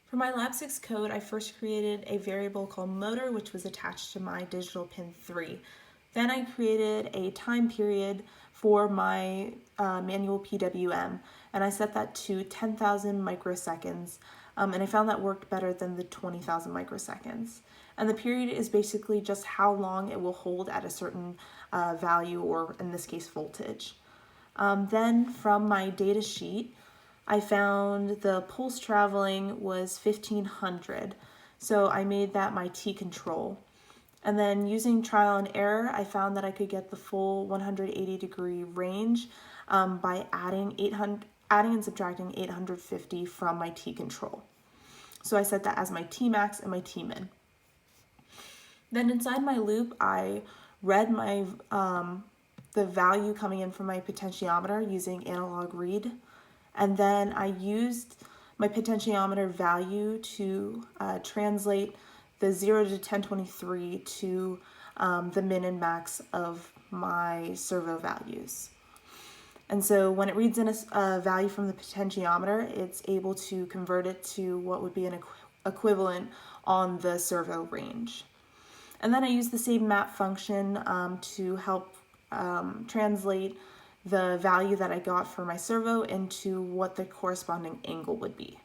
For my Lab 6 code, I first created a variable called motor, which was attached to my digital pin 3. Then I created a time period for my manual PWM, and I set that to 10,000 microseconds, and I found that worked better than the 20,000 microseconds. And the period is basically just how long it will hold at a certain value, or in this case, voltage. Then from my data sheet, I found the pulse traveling was 1500, so I made that my T control. And then using trial and error, I found that I could get the full 180-degree range by adding and subtracting 850 from my T control. So I set that as my T max and my T min. Then inside my loop, I read my the value coming in from my potentiometer using analog read. And then I used my potentiometer value to translate the 0 to 1023 to the min and max of my servo values. And so when it reads in a value from the potentiometer, it's able to convert it to what would be an equivalent on the servo range. And then I use the same map function to help translate the value that I got for my servo into what the corresponding angle would be.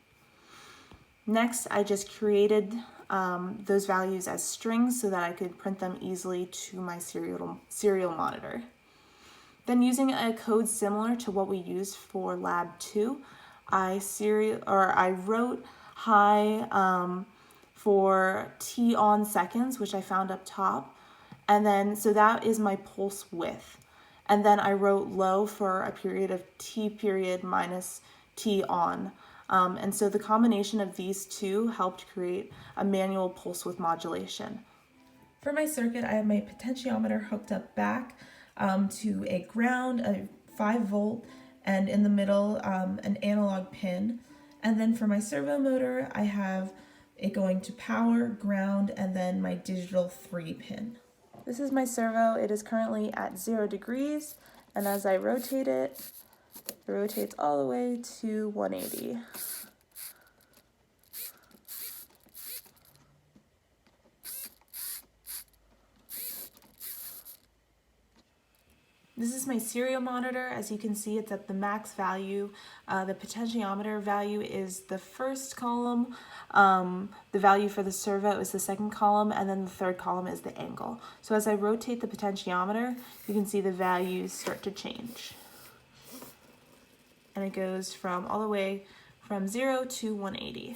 Next, I just created those values as strings so that I could print them easily to my serial monitor. Then using a code similar to what we used for Lab 2, I wrote high for T on seconds, which I found up top. And then, so that is my pulse width. And then I wrote low for a period of T period minus T on. And so the combination of these two helped create a manual pulse width modulation. For my circuit, I have my potentiometer hooked up back to a ground, a 5-volt, and in the middle, an analog pin. And then for my servo motor, I have it going to power, ground, and then my digital 3 pin. This is my servo. It is currently at 0 degrees, and as I rotate it, it rotates all the way to 180. This is my serial monitor. As you can see, it's at the max value. The potentiometer value is the first column. The value for the servo is the second column, and then the third column is the angle. So as I rotate the potentiometer, you can see the values start to change. And it goes from all the way from 0 to 180.